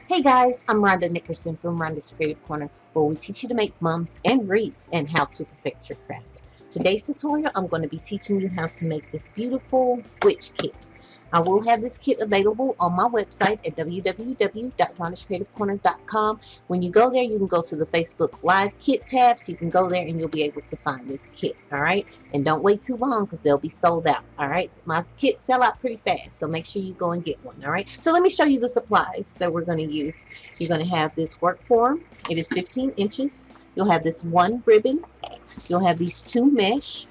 Hey guys, I'm Rhonda Nickerson from Rhonda's Creative Corner, where we teach you to make mums and wreaths and how to perfect your craft. Today's tutorial, I'm going to be teaching you how to make this beautiful witch kit. I will have this kit available on my website at www.rhondascreativecorner.com. When you go there, you can go to the Facebook Live Kit tab, so you can go there and you'll be able to find this kit, all right? And don't wait too long because they'll be sold out, all right? My kits sell out pretty fast, so make sure you go and get one, all right? So let me show you the supplies that we're going to use. You're going to have this work form. It is 15 inches. You'll have this one ribbon. You'll have these two mesh.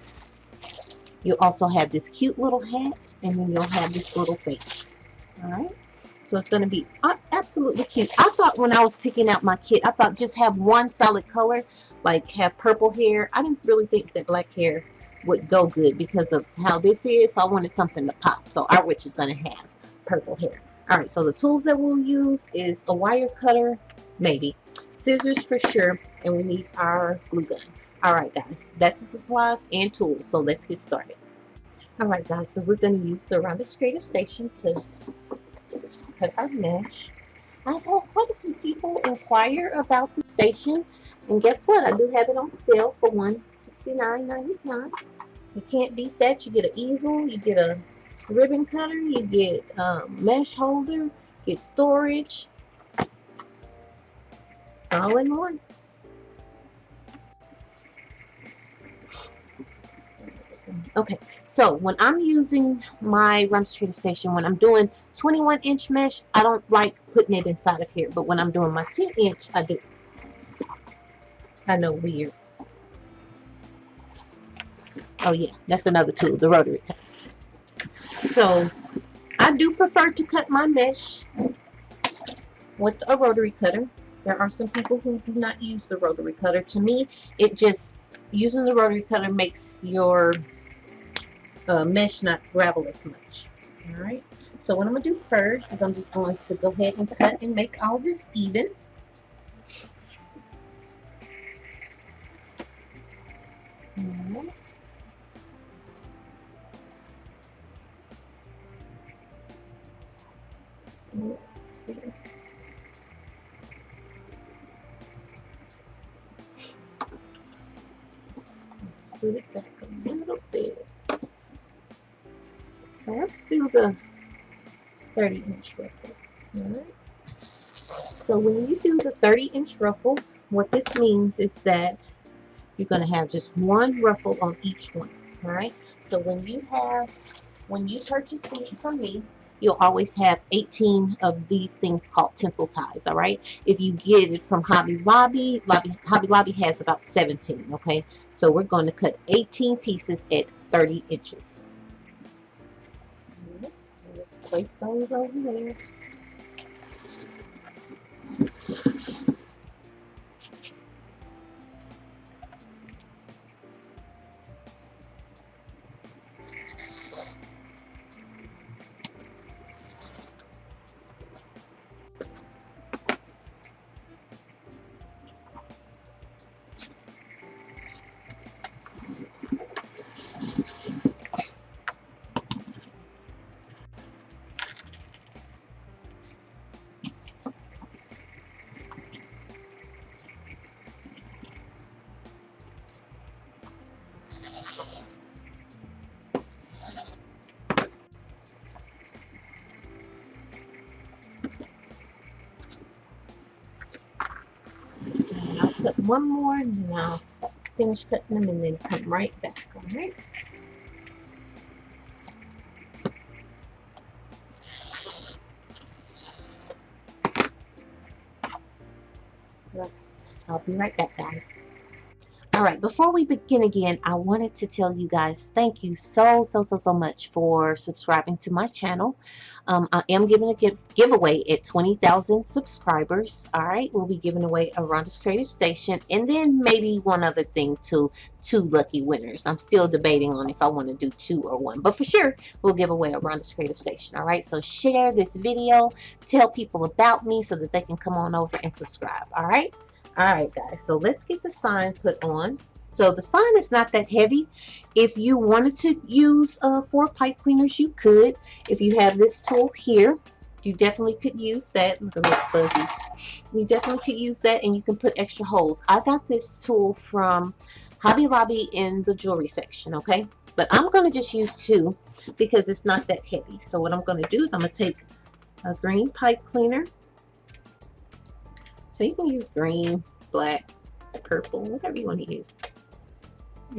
You'll also have this cute little hat, and then you'll have this little face. All right, so it's going to be absolutely cute. I thought when I was picking out my kit, I thought just have one solid color, like have purple hair. I didn't really think that black hair would go good because of how this is, so I wanted something to pop. So our witch is going to have purple hair. All right, so the tools that we'll use is a wire cutter, maybe, scissors for sure, and we need our glue gun. Alright guys, that's the supplies and tools, so let's get started. Alright guys, so we're going to use the Rhonda's Creative Station to cut our mesh. I've had quite a few people inquire about the station, and guess what? I do have it on sale for $169.99. You can't beat that. You get an easel, you get a ribbon cutter, you get a mesh holder, get storage. It's all in one. Okay, so when I'm using my Rhonda's Creative Station, when I'm doing 21-inch mesh, I don't like putting it inside of here. But when I'm doing my 10-inch, I do. I know, weird. Oh yeah, that's another tool, the rotary cutter. So I do prefer to cut my mesh with a rotary cutter. There are some people who do not use the rotary cutter. To me, it just, using the rotary cutter makes your mesh not gravel as much. Alright, so what I'm going to do first is I'm just going to go ahead and cut and make all this even. Right. Let's see. Let's scoot it back a little bit. So let's do the 30-inch ruffles. Alright. So when you do the 30-inch ruffles, what this means is that you're going to have just one ruffle on each one. Alright. So when you purchase these from me, you'll always have 18 of these things called tinsel ties. Alright. If you get it from Hobby Lobby, Hobby Lobby has about 17. Okay. So we're going to cut 18 pieces at 30 inches. Just place those over there. Cut one more and then I'll finish cutting them and then come right back. Alright. I'll be right back, guys. Alright, before we begin again, I wanted to tell you guys thank you so much for subscribing to my channel. I am giving a giveaway at 20,000 subscribers. Alright, we'll be giving away a Rhonda's Creative Station and then maybe one other thing to 2 lucky winners. I'm still debating on if I want to do 2 or 1, but for sure we'll give away a Rhonda's Creative Station. Alright, so share this video, tell people about me so that they can come on over and subscribe. Alright. Alright guys, so let's get the sign put on. So the sign is not that heavy. If you wanted to use 4 pipe cleaners, you could. If you have this tool here, You definitely could use that. Look at those fuzzies. You definitely could use that, and you can put extra holes. I got this tool from Hobby Lobby in the jewelry section, okay? But I'm going to just use 2 because it's not that heavy. So what I'm going to do is I'm going to take a green pipe cleaner. So you can use green, black, purple, whatever you want to use.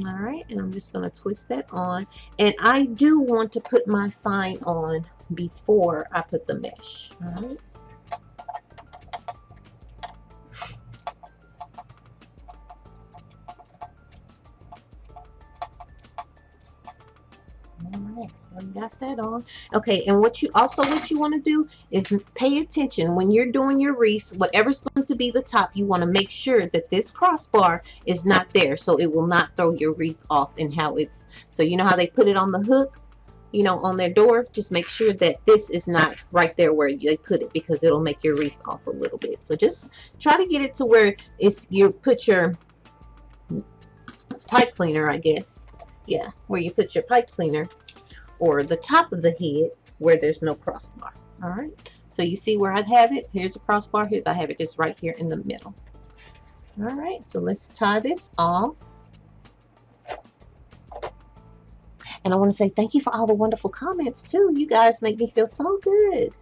All right, and I'm just going to twist that on. And I do want to put my sign on before I put the mesh. All right. Alright, so you got that on. Okay, and what you want to do is pay attention when you're doing your wreath. Whatever's going to be the top, you want to make sure that this crossbar is not there, so it will not throw your wreath off. And how it's, so you know how they put it on the hook, you know, on their door, just make sure that this is not right there where they put it, because it'll make your wreath off a little bit. So just try to get it to where it's, you put your pipe cleaner, I guess. Yeah, where you put your pipe cleaner, or the top of the head where there's no crossbar. All right, so you see where I have it. Here's a crossbar. I have it just right here in the middle. All right, so let's tie this off. And I want to say thank you for all the wonderful comments too. You guys make me feel so good.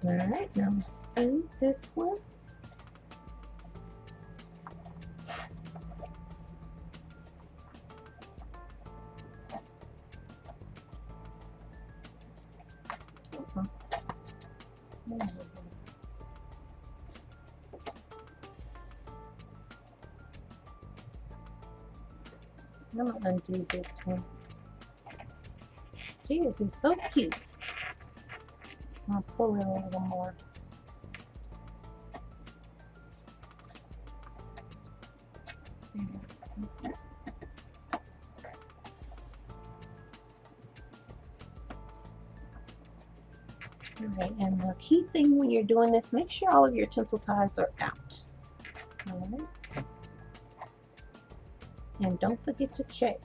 All right, now let's do this one. I'm gonna undo this one. Gee, this is so cute. I'll pull it a little more. Alright, and the key thing when you're doing this, make sure all of your tinsel ties are out. Alright. And don't forget to check.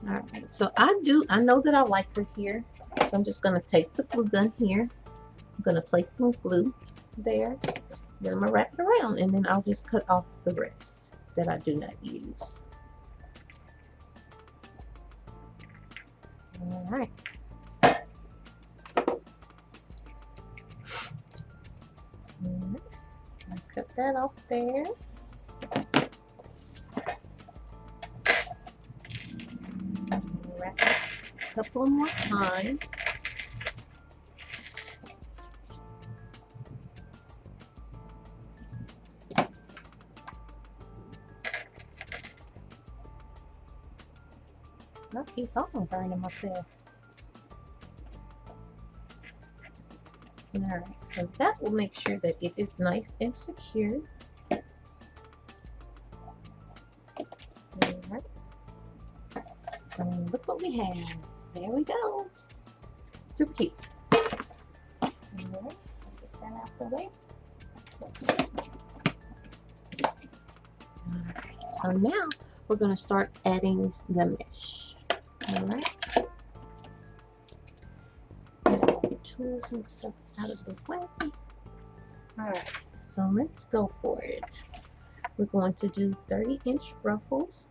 Alright, so I know that I like her here. So I'm just going to take the glue gun here. I'm going to place some glue there. Then I'm going to wrap it around, and then I'll just cut off the rest that I do not use. Alright. I'll cut that off there. Wrap it a couple more times. I keep on burning myself. Alright, so that will make sure that it is nice and secure. Alright. So look what we have. There we go. Super cute. Alright, get that out the way. Alright, so now we're going to start adding the mesh. Alright. Tools and stuff out of the way. Alright, so let's go for it. We're going to do 30-inch ruffles.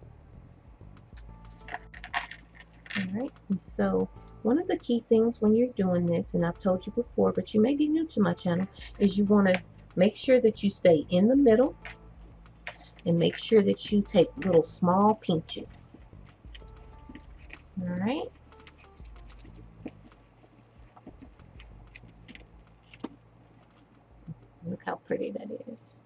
Alright, and so one of the key things when you're doing this, and I've told you before, but you may be new to my channel, is you want to make sure that you stay in the middle and make sure that you take little small pinches. Alright. Look how pretty that is.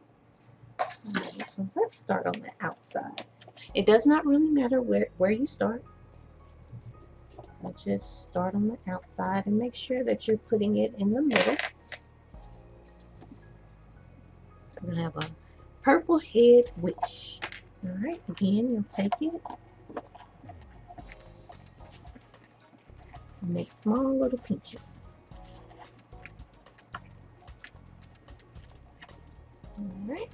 Alright, so let's start on the outside. It does not really matter where you start. I just start on the outside and make sure that you're putting it in the middle. So we're going to have a purple head witch. Alright, again, you'll take it. Make small little pinches. Alright.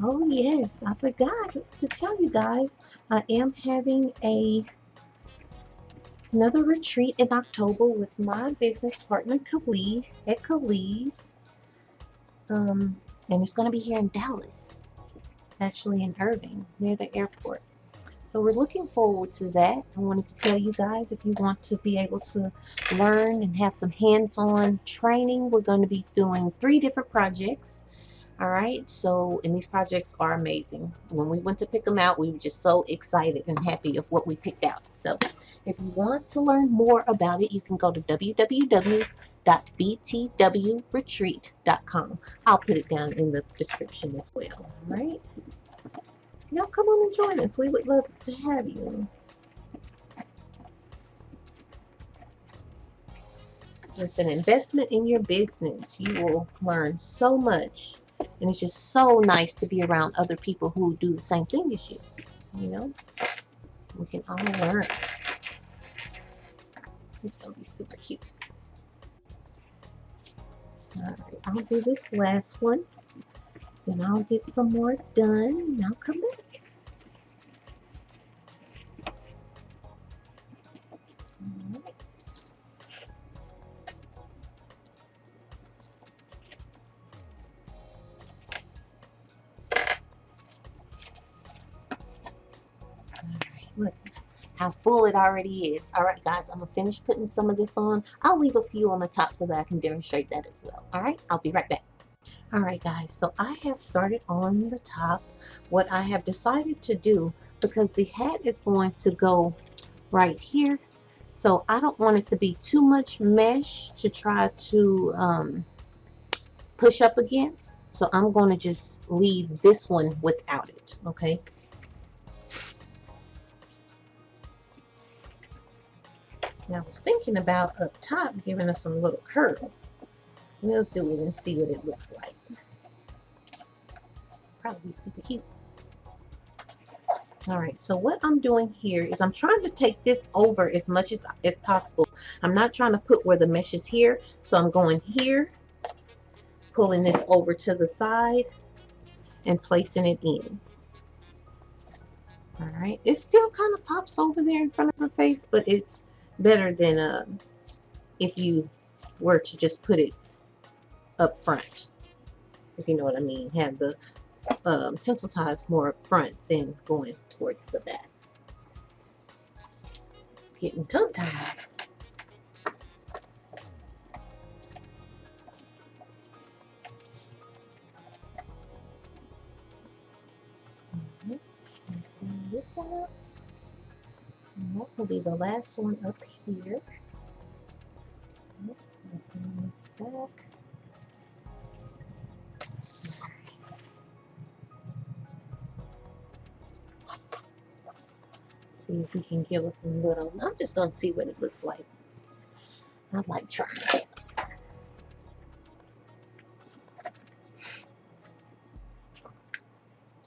Oh yes, I forgot to tell you guys, I am having another retreat in October with my business partner Khalid at Khalid's. And it's going to be here in Dallas, actually in Irving, near the airport. So we're looking forward to that. I wanted to tell you guys, if you want to be able to learn and have some hands-on training, we're going to be doing 3 different projects. All right, so, and these projects are amazing. When we went to pick them out, we were just so excited and happy of what we picked out. So if you want to learn more about it, you can go to www.btwretreat.com. I'll put it down in the description as well. All right, so y'all come on and join us. We would love to have you. It's an investment in your business. You will learn so much. And it's just so nice to be around other people who do the same thing as you. You know, we can all learn. It's going to be super cute. All right, I'll do this last one. Then I'll get some more done and I'll come back. All right. Look how full it already is. All right, guys, I'm going to finish putting some of this on. I'll leave a few on the top so that I can demonstrate that as well. All right, I'll be right back. All right, guys, so I have started on the top. What I have decided to do, because the hat is going to go right here, so I don't want it to be too much mesh to try to push up against. So I'm going to just leave this one without it, okay? Now I was thinking about up top giving us some little curls. We'll do it and see what it looks like. Probably super cute. All right, so what I'm doing here is I'm trying to take this over as much as possible. I'm not trying to put where the mesh is here, so I'm going here, pulling this over to the side and placing it in. All right, it still kind of pops over there in front of her face, but it's better than if you were to just put it up front, if you know what I mean. Have the tinsel ties more up front than going towards the back. Getting tongue tied. This one up. And that will be the last one up here. Bring this back. See if we can give us a little. I'm just going to see what it looks like. I like trying.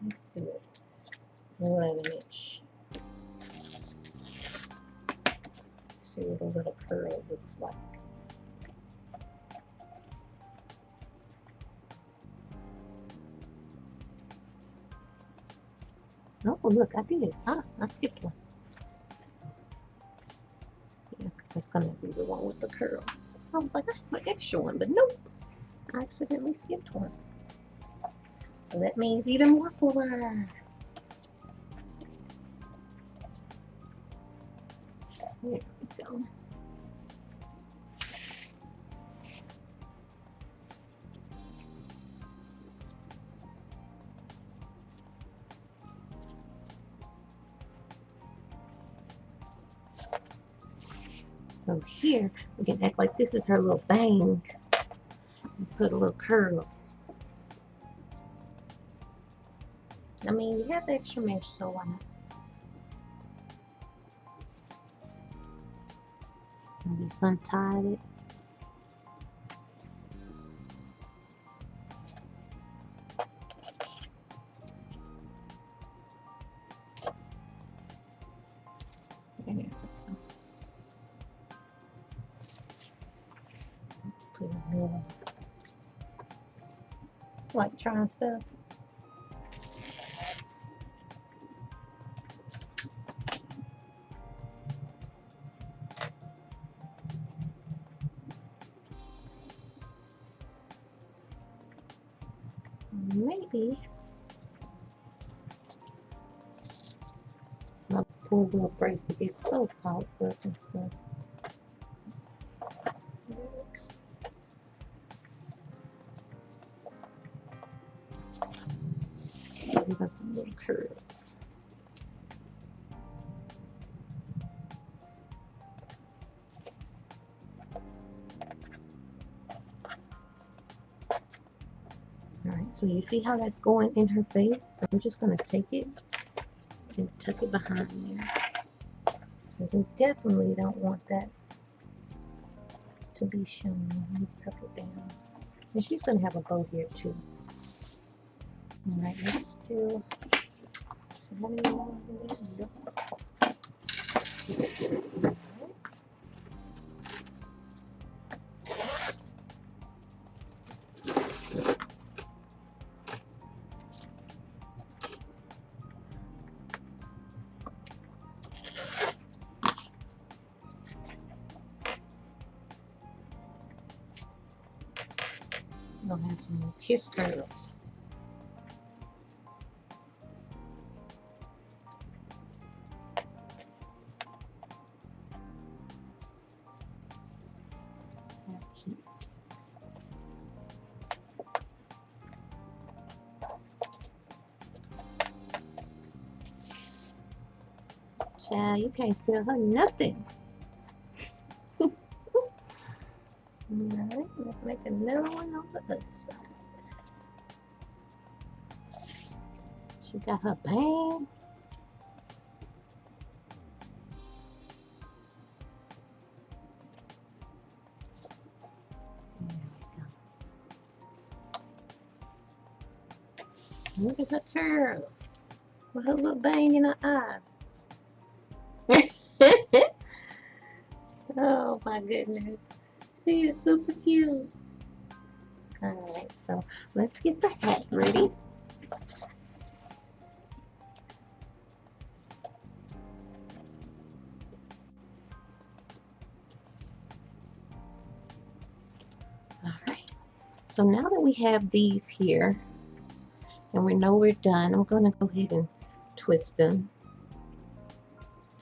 Let's do it. 11-inch. See what a little curl looks like. Oh, look, I did. Ah, I skipped one. Yeah, because that's going to be the one with the curl. I was like, I have my extra one, but nope. I accidentally skipped one. So that means even more fuller. There we go. So here, we can act like this is her little bang. And put a little curl. I mean, you have extra mesh, so why not? And just untied it. There we go. Let's put a little, like trying stuff. baby. My poor little bracelet gets so caught up and stuff. Give us some little curls. Alright, so you see how that's going in her face? So I'm just going to take it and tuck it behind there. Because we definitely don't want that to be shown. Let me tuck it down. And she's going to have a bow here too. Alright, let's do... How many more of these? We'll have some more kiss curls. Child, you can't tell her nothing. Alright, let's make another one on the other side. She got her band. Look at her curls. With her little bang in her eye. Oh my goodness. She is super cute. Alright, so let's get the hat ready. Alright, so now that we have these here and we know we're done, I'm going to go ahead and twist them.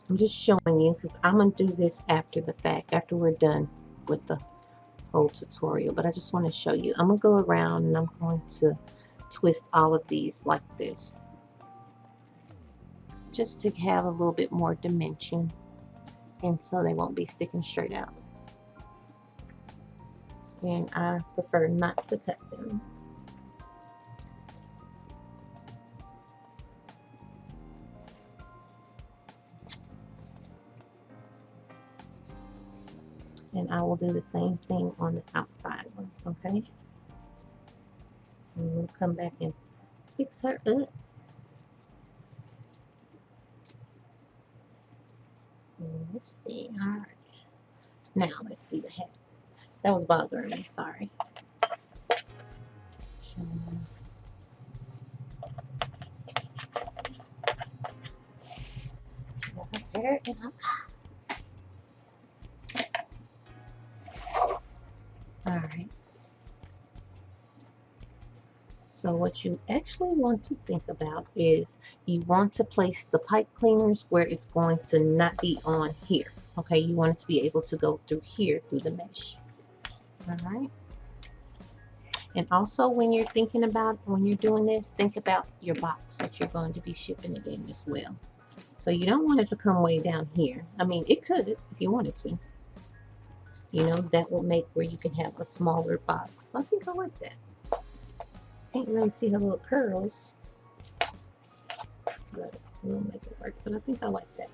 I'm just showing you because I'm going to do this after the fact, after we're done with the whole tutorial, but I just want to show you. I'm going to go around and I'm going to twist all of these like this, just to have a little bit more dimension and so they won't be sticking straight out. And I prefer not to cut them. And I will do the same thing on the outside ones, okay? And we'll come back and fix her up. And let's see, alright. Now let's do the hat. That was bothering me, sorry. Her hair and her Alright, so what you actually want to think about is you want to place the pipe cleaners where it's going to not be on here. Okay, you want it to be able to go through here through the mesh. Alright, and also when you're thinking about, when you're doing this, think about your box that you're going to be shipping it in as well. So you don't want it to come way down here. I mean, it could if you wanted to. You know, that will make where you can have a smaller box. I think I like that. Can't really see her little curls, but we'll make it work. But I think I like that.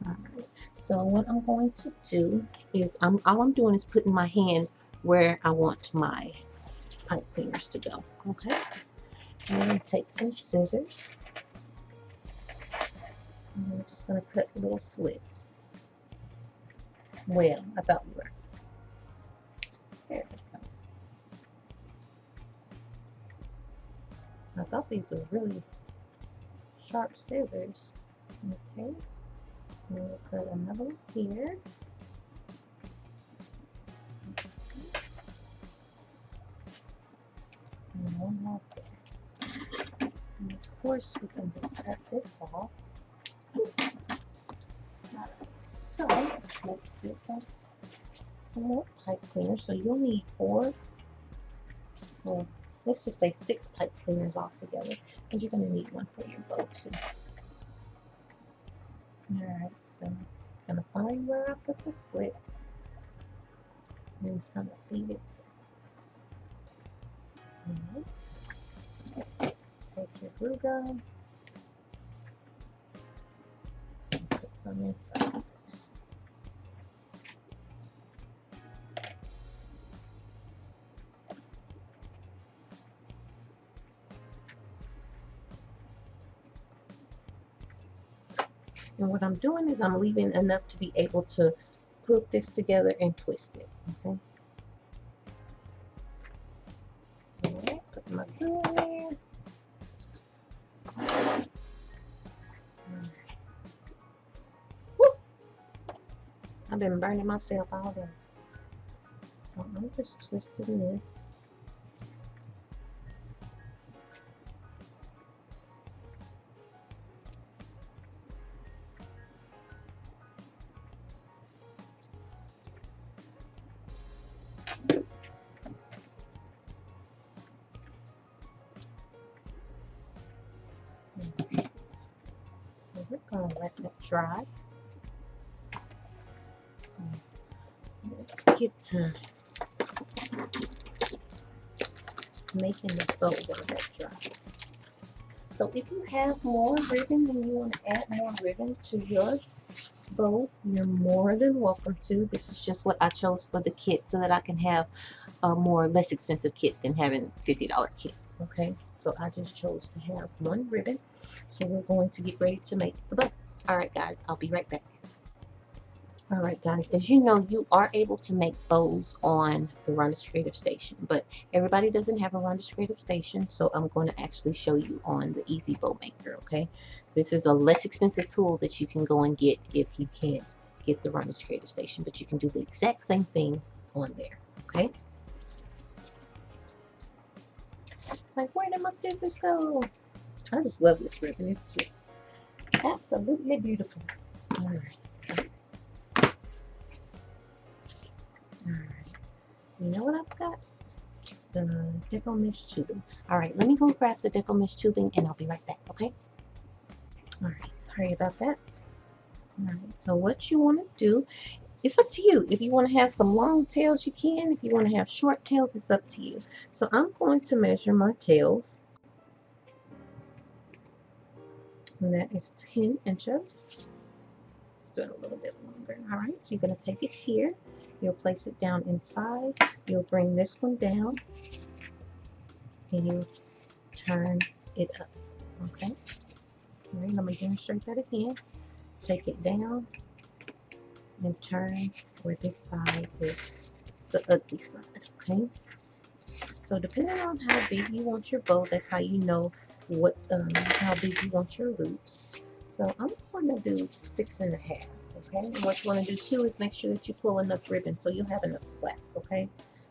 Alright, so what I'm going to do is, all I'm doing is putting my hand where I want my pipe cleaners to go. Okay, I'm going to take some scissors. And we're just going to cut little slits. Well, I thought we were. There we go. I thought these were really sharp scissors. Okay. And we'll put another one here. And one more there. And of course, we can just cut this off. Alright, so let's get us some more pipe cleaners. So you'll need 4, well, let's just say 6 pipe cleaners altogether, because you're going to need one for your bow too. Alright, so I'm going to find where I put the slits and kind of feed it. Take your glue gun and put some inside. And what I'm doing is I'm leaving enough to be able to put this together and twist it. Okay. Alright, put my glue in there. Woo! I've been burning myself all day. So I'm just twisting this. So we're going to let that dry. So let's get to making the bow while that dries. So if you have more ribbon and you want to add more ribbon to your bow, you're more than welcome to. This is just what I chose for the kit so that I can have a less expensive kit than having $50 kits. Okay, so I just chose to have 1 ribbon. So we're going to get ready to make the bow. Alright guys, I'll be right back. Alright guys, as you know, you are able to make bows on the Rhonda's Creative Station, but everybody doesn't have a Rhonda's Creative Station, so I'm going to actually show you on the Easy Bow Maker, okay? This is a less expensive tool that you can go and get if you can't get the Rhonda's Creative Station, but you can do the exact same thing on there, okay? Like, where did my scissors go? I just love this ribbon. It's just absolutely beautiful. Alright, so alright, you know what I've got? The DECO mesh tubing. Alright, let me go grab the DECO mesh tubing and I'll be right back, okay? Alright, sorry about that. Alright, so what you want to do, it's up to you. If you want to have some long tails, you can. If you want to have short tails, it's up to you. So I'm going to measure my tails. And that is 10 inches. Let's do it a little bit longer. Alright, so you're going to take it here. You'll place it down inside. You'll bring this one down. And you turn it up. Okay? Alright, let me demonstrate that again. Take it down and turn where this side is the ugly side. Okay? So depending on how big you want your bow, that's how you know what how big you want your loops. So I'm going to do 6.5. Okay, and what you want to do too is make sure that you pull enough ribbon so you'll have enough slack. Okay,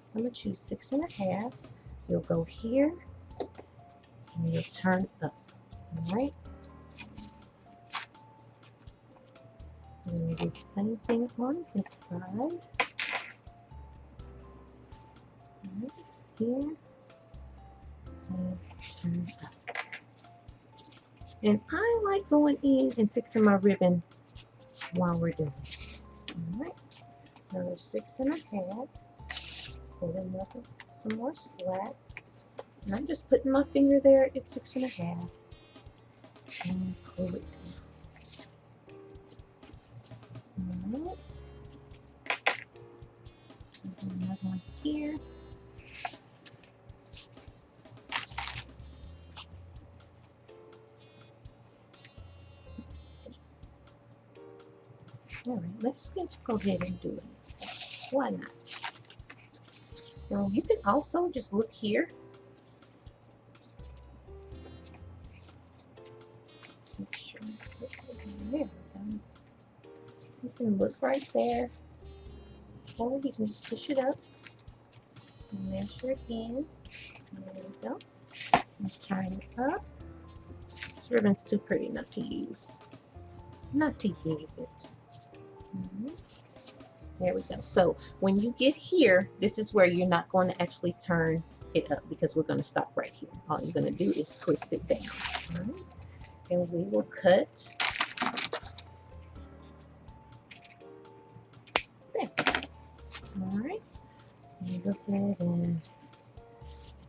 so I'm going to choose 6.5. You'll go here and you'll turn up. All right, and you do the same thing on this side. Right here and turn up. And I like going in and fixing my ribbon while we're doing it. Alright, another 6.5. Pulling up some more slack. And I'm just putting my finger there at 6.5. And pull it down. Alright. There's another one here. Alright, let's just go ahead and do it. Why not? Now, you can also just look here. Make sure there. You can look right there. Or you can just push it up and measure again. And go. And turn it up. This ribbon's too pretty not to use. Not to use it. There we go. So when you get here, this is where you're not going to actually turn it up because we're going to stop right here. All you're going to do is twist it down. All right. And we will cut there. All right. So look at it and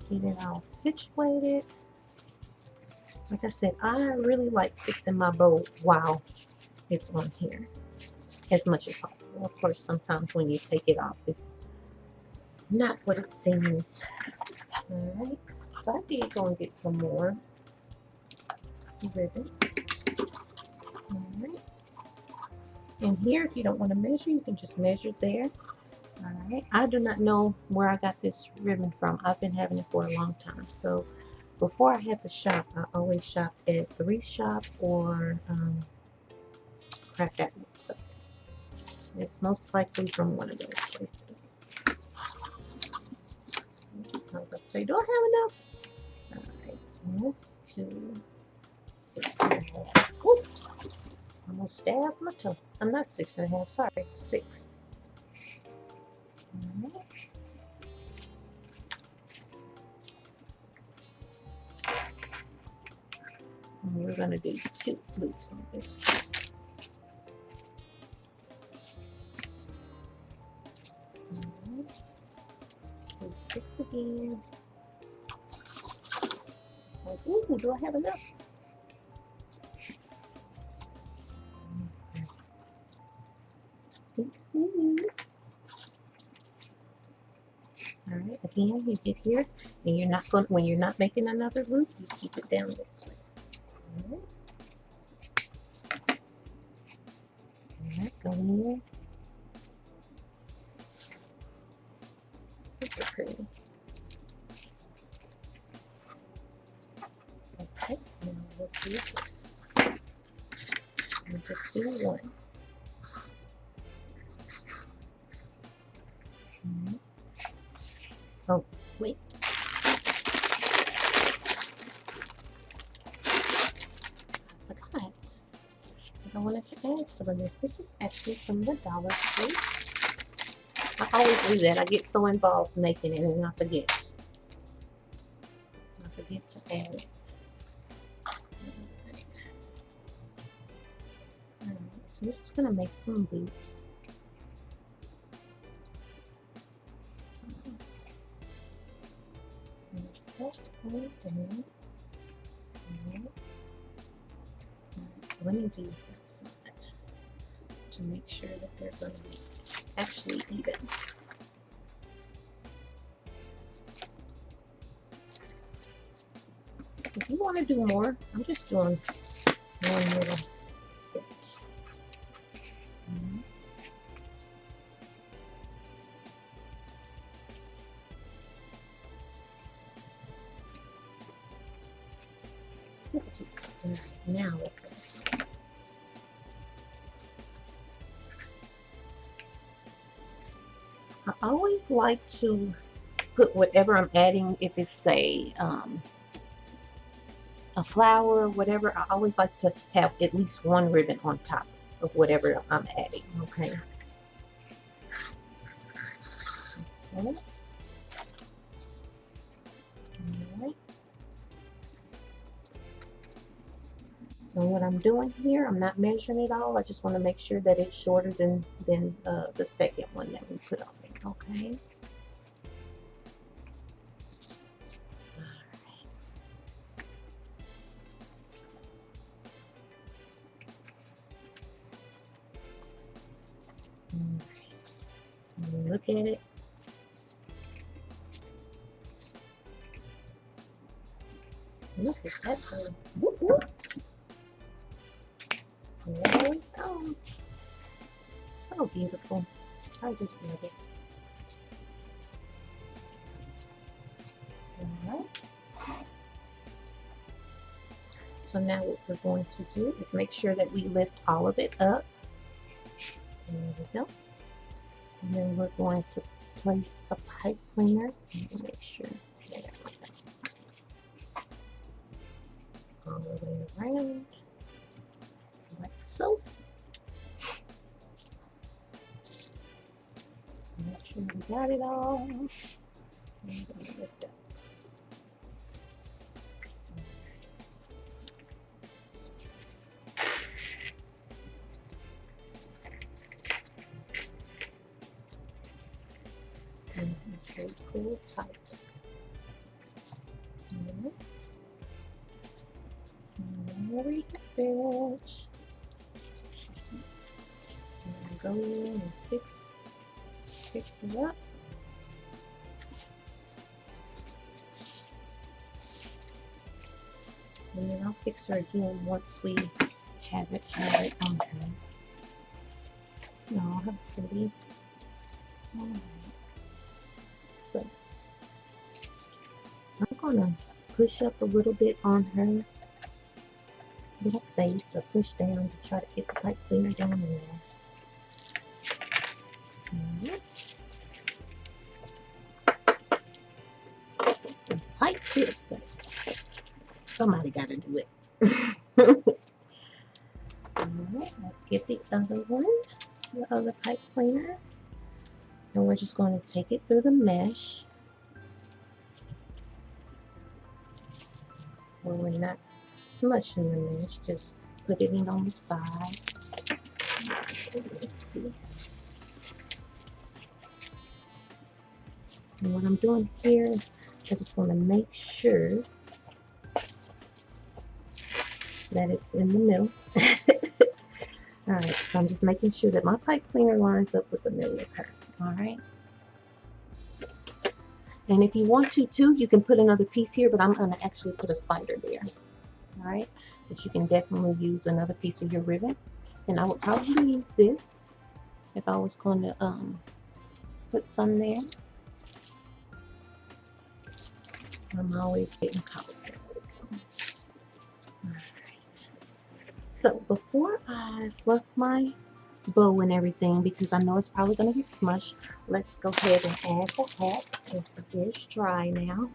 get it all situated. Like I said, I really like fixing my bow while it's on here as much as possible. Of course, sometimes when you take it off, it's not what it seems. All right. So I did go and get some more ribbon. All right. And here, if you don't want to measure, you can just measure there. All right. I do not know where I got this ribbon from. I've been having it for a long time. So before I had the shop, I always shopped at Thrift Shop or Craft Outlet. So it's most likely from one of those places. I was about to say, do I have enough? All right. So let's do 6.5. Ooh, almost stabbed my toe. I'm not 6.5. Sorry, 6. All right. And we're going to do 2 loops on this one. Right. Do 6 again. Like, ooh, do I have enough? All right, again, you get here, and you're not going, when you're not making another loop, you keep it down this way. All right, go in. Super pretty. Okay, now we'll do this. We'll just do 1. Oh, wait. I forgot. I wanted to add some of this. This is actually from the Dollar Tree. I always do that. I get so involved making it and I forget. I forget to add it. Alright, so we're just going to make some loops. Down. So let me do this outside to make sure that they're going to be actually even. If you want to do more, I'm just doing one little set. Now let's add this. I always like to put whatever I'm adding, if it's a flower or whatever, I always like to have at least 1 ribbon on top of whatever I'm adding. Okay. Okay. So what I'm doing here, I'm not measuring it all. I just want to make sure that it's shorter than the second one that we put on there. Okay. All right. Look at it. Look at that thing. Whoop, whoop. There we go. So beautiful. I just love it. Alright. So now what we're going to do is make sure that we lift all of it up. There we go. And then we're going to place a pipe cleaner. Make sure. There we go. all the way around, like so. Make sure we got it all. And then lift up. And make sure it's pull tight. And there we have it. And go in and fix it up. And then I'll fix her again once we have it on her. No, how pretty. Alright. So I'm gonna push up a little bit on her little face, or push down to try to get the pipe cleaner down there. It's tight fit, but somebody got to do it. Alright, let's get the other one, the other pipe cleaner, and we're just going to take it through the mesh. Well, we're not smushing the mesh, just put it in on the side. Let's see. And what I'm doing here, I just want to make sure that it's in the middle. Alright, so I'm just making sure that my pipe cleaner lines up with the middle of her. Alright. And if you want to too, you can put another piece here, but I'm going to actually put a spider there. Alright, but you can definitely use another piece of your ribbon. And I would probably use this if I was going to put some there. I'm always getting caught. Alright. So before I fluff my bow and everything, because I know it's probably going to get smushed, let's go ahead and add the hat. It is dry now.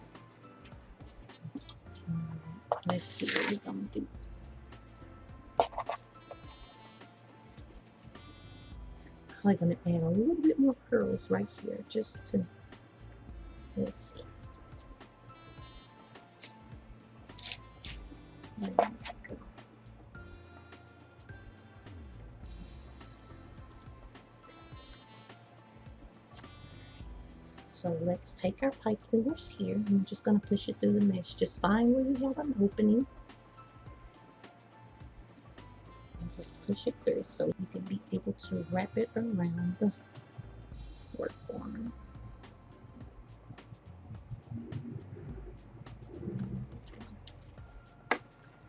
Let's see what we're going to do. I'm going to add a little bit more curls right here, just to, let's see. There we go. So let's take our pipe cleaners here. I'm just going to push it through the mesh. Just find where you have an opening. And just push it through so you can be able to wrap it around the work form.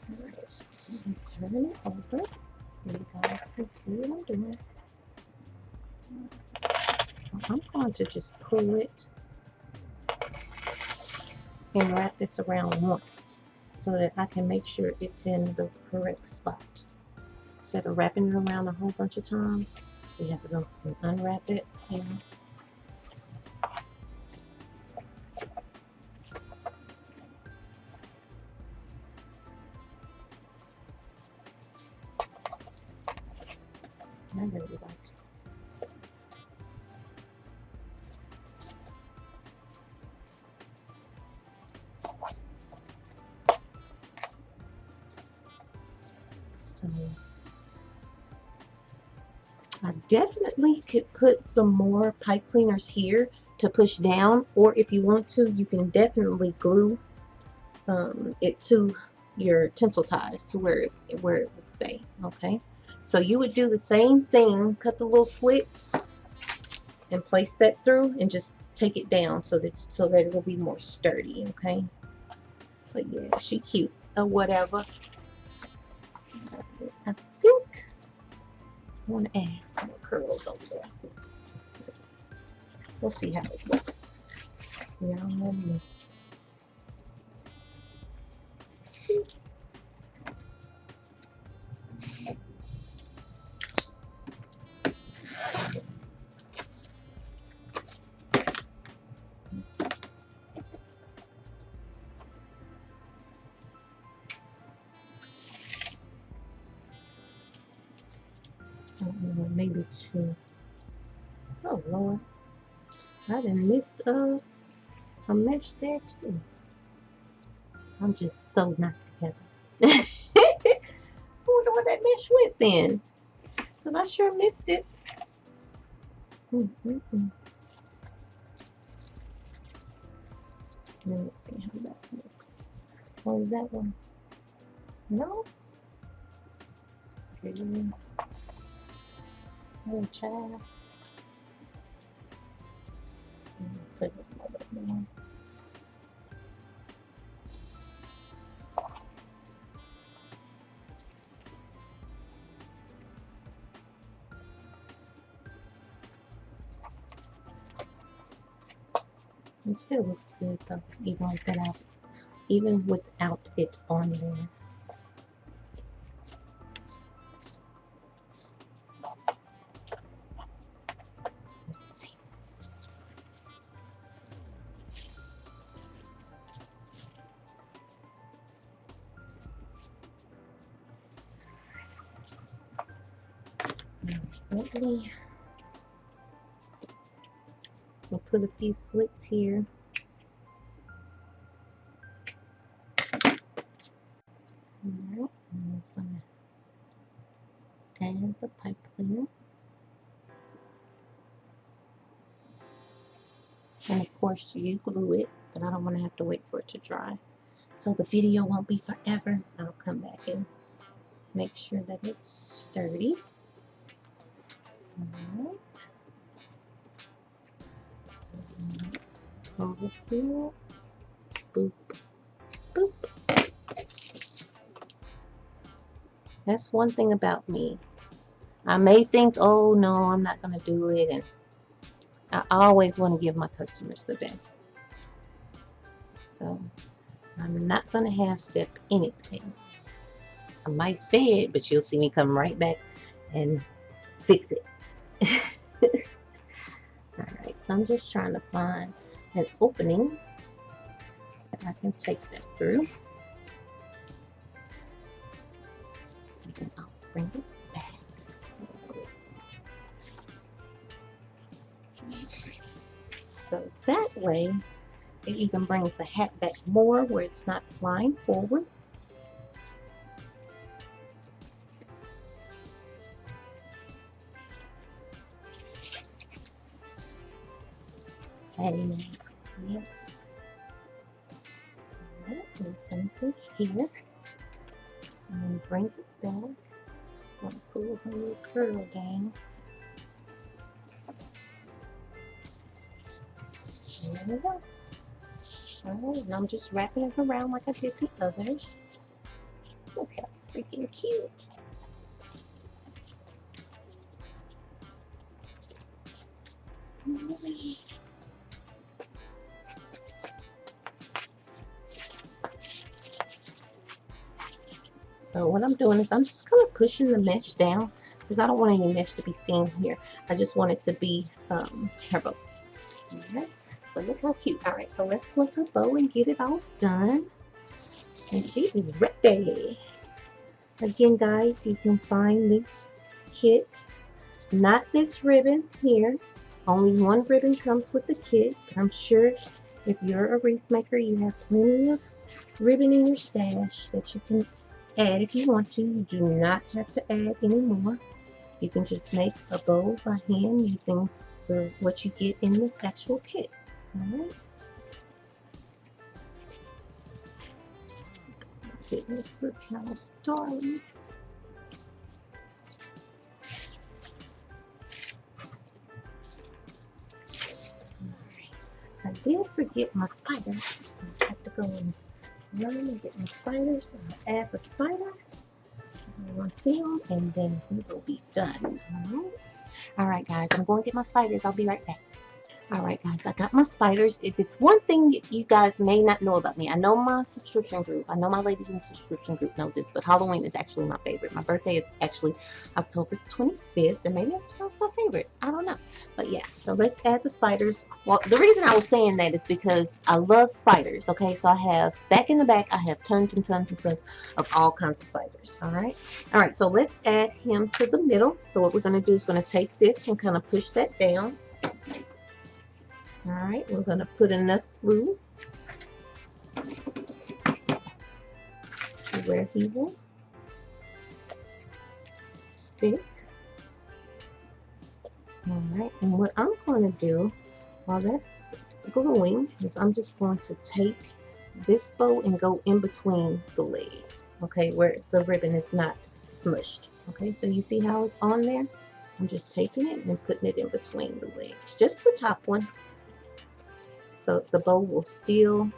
Alright, so turn it over so you guys can see what I'm doing. I'm going to just pull it and wrap this around once so that I can make sure it's in the correct spot. Instead of wrapping it around a whole bunch of times, we have to go and unwrap it. And I really like it. So I definitely could put some more pipe cleaners here to push down, or if you want to, you can definitely glue it to your tinsel ties to where it will stay. Okay, so you would do the same thing, cut the little slits and place that through and just take it down so that it will be more sturdy. Okay, but yeah, she cute or whatever. I think I want to add some more curls over there. We'll see how it looks. Yeah, I don't know, maybe 2. Oh Lord, I done missed a mesh there too. I'm just so not together. I wonder where that mesh went then, because I sure missed it. Let me see how that looks. What was that one? No? Okay. Oh, child. Put it a little bit more. It still looks good though, even without it on there. Let's see. We'll put a few slits here. Alright, I'm just going to add the pipe cleaner. And of course you glue it, but I don't want to have to wait for it to dry. So the video won't be forever. I'll come back and make sure that it's sturdy. Alright. Over here. Boop. Boop. That's one thing about me. I may think, oh no, I'm not going to do it. And I always want to give my customers the best. So I'm not going to half-step anything. I might say it, but you'll see me come right back and fix it. Alright, so I'm just trying to find an opening that I can take that through. And then I'll bring it back. So that way, it even brings the hat back more where it's not flying forward. And yes, do something here, and then bring it back. I'm going to pull the little curl down. There we go. Alright, and I'm just wrapping it around like I did the others. Look how freaking cute. So what I'm doing is I'm just kind of pushing the mesh down because I don't want any mesh to be seen here. I just want it to be turbo. Alright, so look how cute. Alright, so let's flip her bow and get it all done. And she is ready. Again, guys, you can find this kit, not this ribbon here. Only one ribbon comes with the kit, but I'm sure if you're a wreath maker, you have plenty of ribbon in your stash that you can add if you want to. You do not have to add any more. You can just make a bow by hand using what you get in the actual kit. Alright. Goodness, look how darling. I did forget my spiders. I have to go and run and get my spiders. I'll add the spider on film and then we will be done. Alright guys, I'm going to get my spiders. I'll be right back. Alright guys, I got my spiders. If it's one thing you guys may not know about me, I know my subscription group, I know my ladies in the subscription group knows this, but Halloween is actually my favorite. My birthday is actually October 25th, and maybe that's my favorite. I don't know. But yeah, so let's add the spiders. Well, the reason I was saying that is because I love spiders, okay? So I have, back in the back, I have tons and tons and tons of all kinds of spiders, alright? Alright, so let's add him to the middle. So what we're going to do is going to take this and kind of push that down. Alright, we're going to put enough glue to where he will stick. Alright, and what I'm going to do while that's gluing is I'm just going to take this bow and go in between the legs, okay, where the ribbon is not smushed. Okay, so you see how it's on there? I'm just taking it and putting it in between the legs, just the top one. So the bow will still,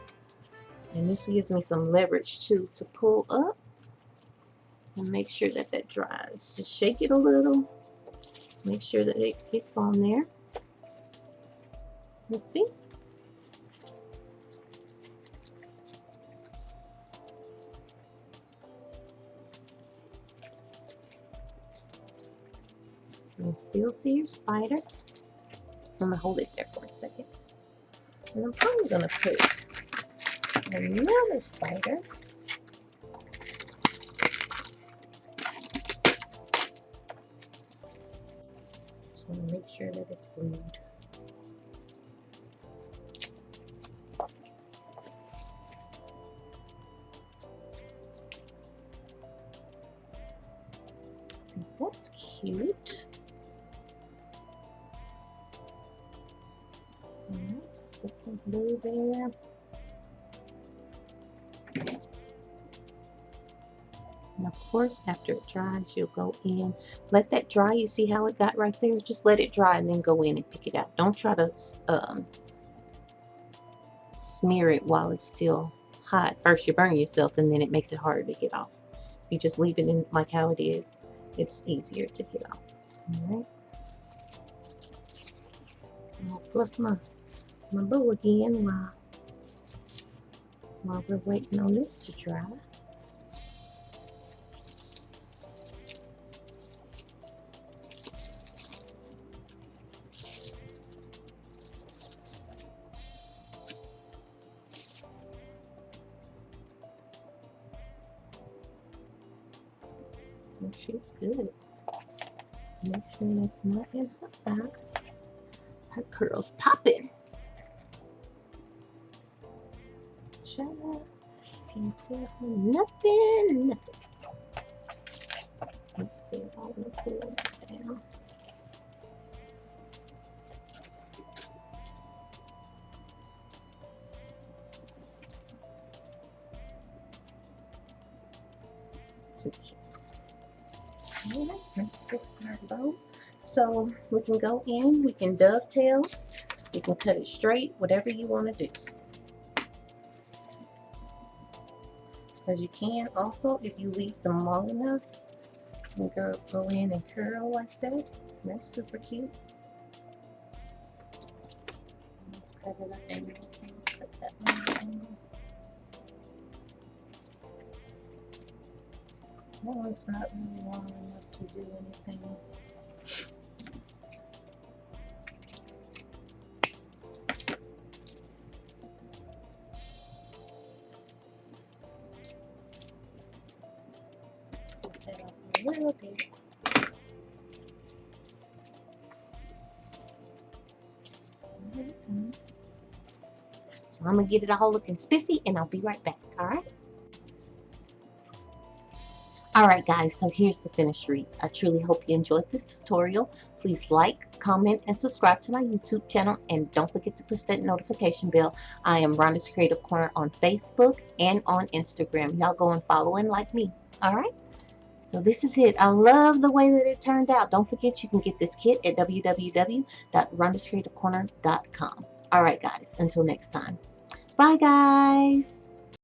and this gives me some leverage too to pull up and make sure that that dries. Just shake it a little, make sure that it gets on there. Let's see. You can still see your spider. I'm gonna hold it there for a second. And I'm probably going to put another spider. Just want to make sure that it's glued. That's cute. Put some glue there. And of course, after it dries, you'll go in. Let that dry. You see how it got right there? Just let it dry and then go in and pick it out. Don't try to smear it while it's still hot. First, you burn yourself, and then it makes it harder to get off. If you just leave it in like how it is, it's easier to get off. All right. So I'll fluff my bow again while we're waiting on this to dry. Make sure it's good. Make sure it's not in her back. Her curls popping. Can't tell nothing. Let's see if I want to pull it down. So cute. Alright, let's fix our bow. So we can go in, we can dovetail, you can cut it straight, whatever you want to do. As you can also, if you leave them long enough, you can go in and curl like that. That's super cute. Let's cut it at an angle. Cut that one at an angle. That one's not really long enough to do anything. A little bit. So I'm gonna get it all looking spiffy and I'll be right back. Alright guys, so here's the finished wreath. I truly hope you enjoyed this tutorial. Please like, comment, and subscribe to my YouTube channel, and don't forget to push that notification bell. I am Rhonda's Creative Corner on Facebook and on Instagram. Y'all go and follow and like me. Alright? So this is it. I love the way that it turned out. Don't forget you can get this kit at www.rhondascreativecorner.com. Alright guys, until next time. Bye guys!